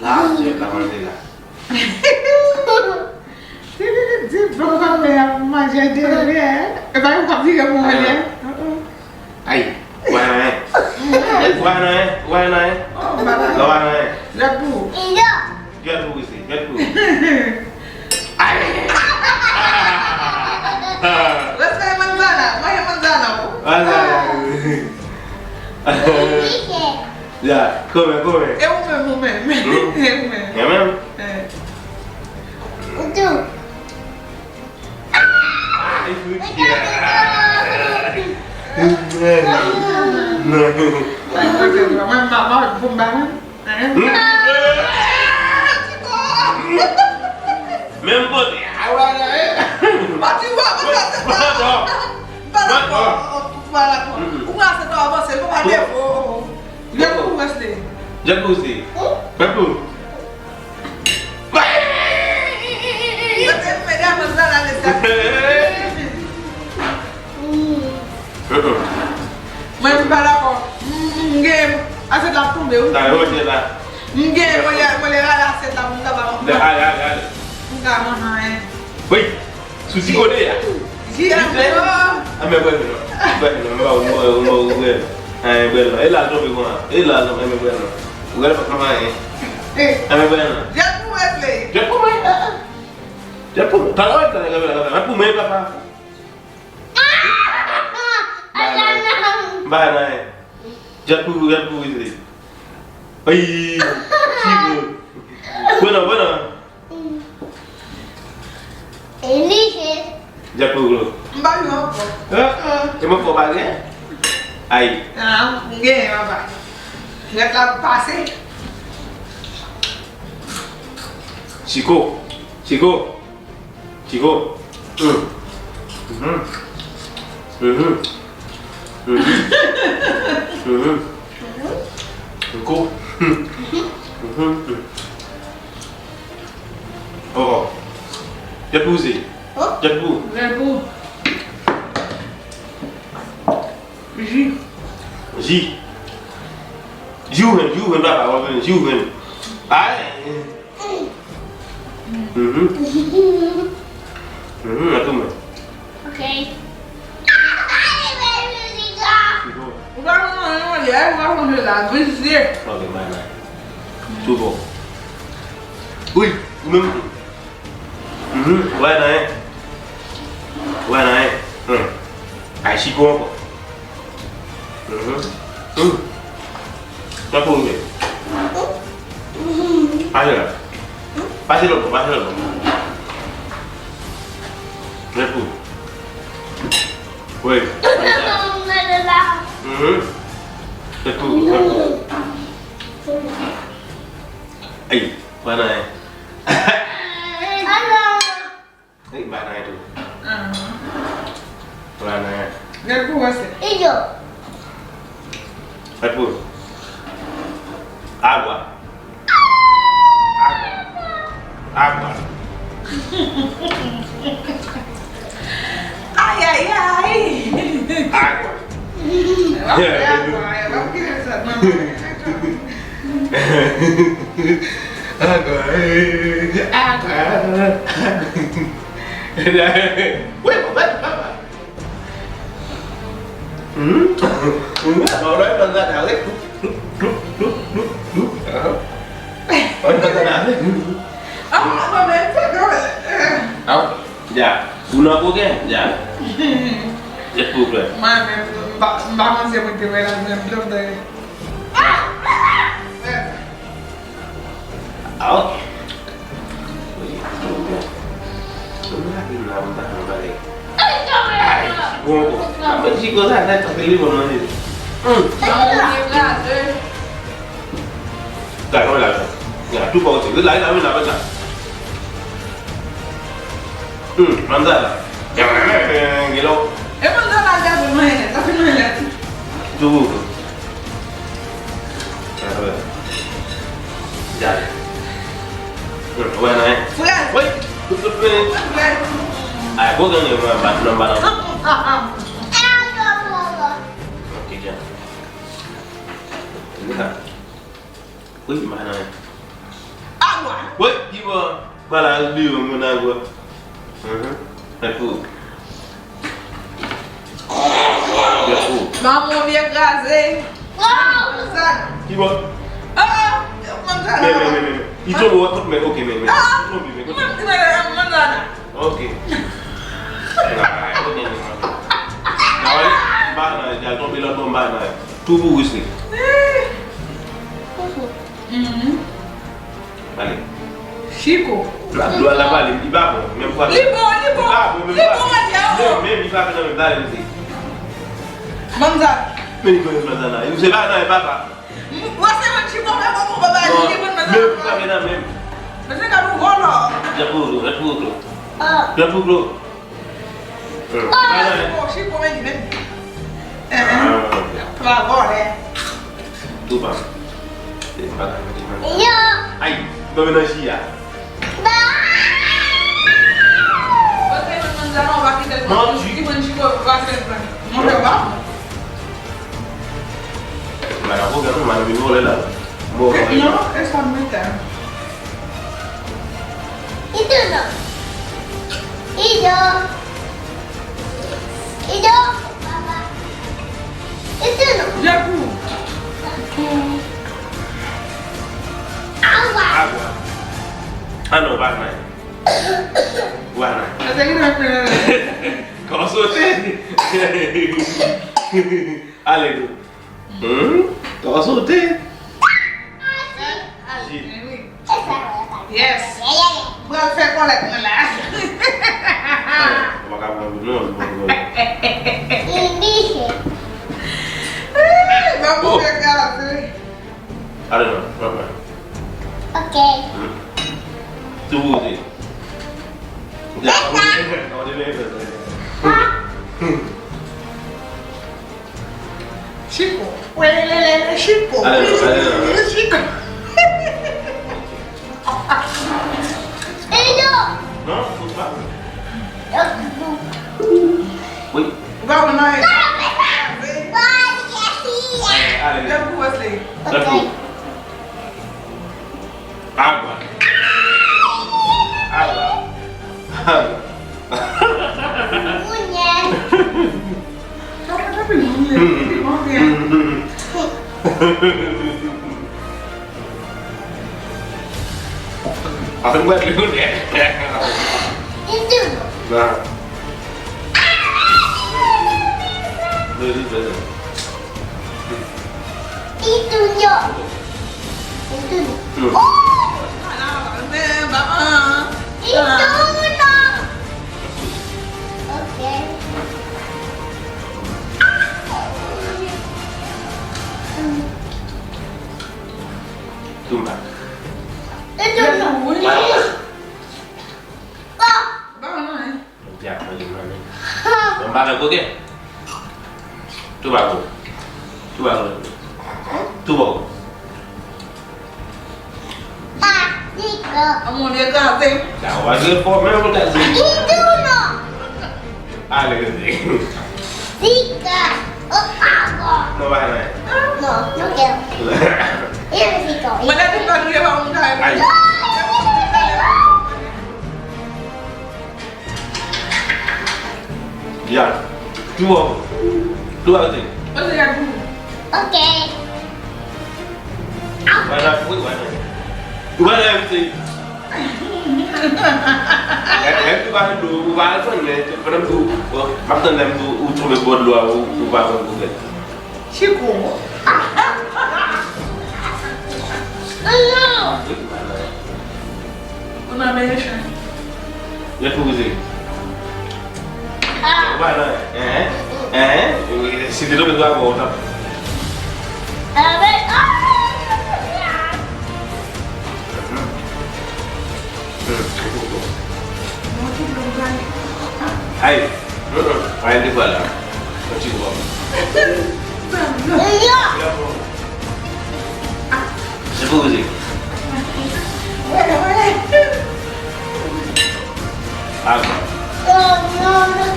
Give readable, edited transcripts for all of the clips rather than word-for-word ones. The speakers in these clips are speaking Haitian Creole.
Là, je vais la manger là. C'est bon, mais manger de rien. Et bien, on va dire mon rien. Aïe, ouais, J'avoue. Aïe. Laisse manzana, moi manzana. Ya, come. É o mesmo. É mesmo? É. Ai, fudia. Mas bombar, Mesmo bote. Bate o você não vai levar. Levou você. Jacuzzi. Papu. Você melhor mandar lá nessa. Mas para com game, acertar com meu. Tá, eu vou te dar. Game, mulher lá acertar com tá bom. Dale. Enggak mah. Oi, sushi kode ya? Iya. Ame bueno. Bueno. Ela não pegou lá. Ela não é bueno. Agora para mais. Ame bueno. Já foi play. Já foi. Tá lá, tá lá. Vai pro meio, papá. Vai, né? Já foi isso. Ai, chico. Bueno. Elige. Já foi. Banho. Cuma kau bagi? Ai. Ah, game apa? Ya tak pasti. Chico. Oh. Jacuzzi. Lebu. Juven berapa? Juven. Ai. Aku mah. Okay. Agora não olhar, vamos lá, dizer. Oke, mana? Coba. Ui, Wah naik. Ai si kok. Apa ini? Pasir loh. Repu. Woi. Repu. Ai, mana ya? Mana itu? Mana ya? Lebu você. Hijau. Repu. Água. Ai. Água. Vamos criança. Wait, what? Mau đấy lần ra nào đấy. Mà bé phải rồi. Không. Dạ. Una cô kia. Dạ. Rất buộc rồi. Mà bạn sẽ mình kêu là mình đâu đây. Oke. Apa sih kau saya tak pilih mana ni? Lại không làm. Nhà chú bò chỉ cứ lấy lại mới làm vậy. Làm ra là. Gì đâu. Em ăn ra là ra rồi này, tao phải này. Chú. Dạ. Quen này. Wait. Cố gắng nhiều mà bạn không? Ok chưa? Ui mà này. What? Iba bala liu menagua. Aku. Aku. Vamos ver gaze. Iba. Manzana. Me. Itu buat me. Okay, me. Manzana. Okay. Nah, bana jangan bilang bana. Tubuh sih. Balik. Chico. Dua la balik di babo, même pas. Libo. Même il va faire une balle aussi. Manzana. Mais il connaît Manzana. Il sait pas non, papa. Você vai te comer como babá de libo Manzana. Même pas maintenant même. Você quer um rolo? Rapuro. Chico vem, né? Pra agora, é. Tu bang. Ai, kau nak sia. Você vai mandar uma vaca de leite. Chico vai ser pra mim. Não é bom? Mas aku kan mana minum oleh lah. Mau. Não, é só muito. Itu no. Papa. Itu no. Jabu. Agua. Ano warna? Até que não é. Kau sote. Ale tu. Kau sote. Yes. Vou fazer coleta lá. Makan minum. Ini. Vamos pegar assim. Ada no, berapa? Okay. Tunggu sih. Kau dia lepas. Chico. Chico. Chico. Itu. No, apa? Woi. Vamos nós. Ale. Jabu você. Satu. Água. Punya. Tá pedindo. Vamos ver. Aku buat dulu deh. Itu. Nah. Dulu. Itu yo. Itu. Itu no. Okay. Tumbang. Itu no. Vamos nós. Ya, bagaimana? Tumbang aku ke? Coba aku. Tiga. Vamos ver gaze. Kau lagi form memang tak sih. Itu no. Ale sih. Tiga. Agua. No mana? No quiero. Yo necesito. Mana tu kan dia vamos nós. Ai. Ya. Dua sih. Você jabu. Okay. Mana? Mana sih? Em tu bahas dulu, bahas kan ni. Pernah tu, makan dalam tu, ucap buat luar, bahas kan tu. Chico. No. Una vez. Ya tu sih. Mana? Sini tu betul aku tak. A ver. Hai, hai di bala. Macam tu. Yo. Sebut sih. Apa? No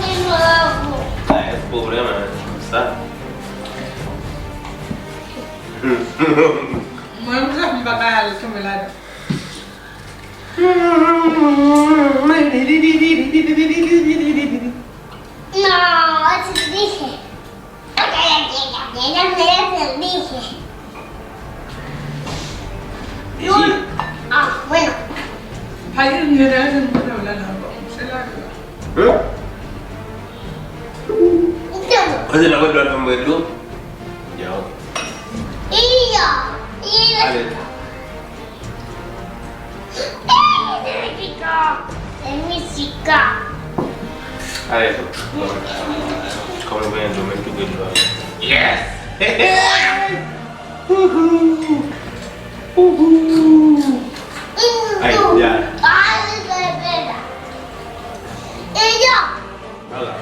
quiero agua. Es problema, está. Vamos a pagar el chocolate. No, eso dije. Dije. Ah, bueno. Hayır, nereden böyle şeyler. Kasi na ko doon ang medyo. Yaw. Iyo. Alin. Música. Alin. Como ven, lo meto que lo. Yes. Ay, ya. Ay, espera. Iyo. Hola.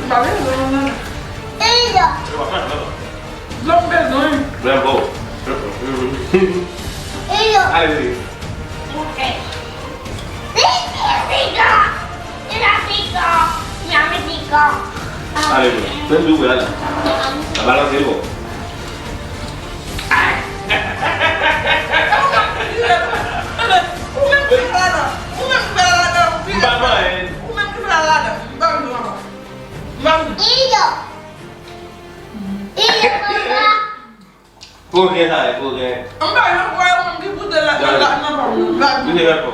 Vale, no. Iyo. Long besoin. Rambo. Iyo. Alin. Okay. Música. Alin. Ven dulu ya. Abalang sih kok. Cô kia thôi, cô kia. Ông bảo nó quay ông cái bút đây là nó Như thế nào?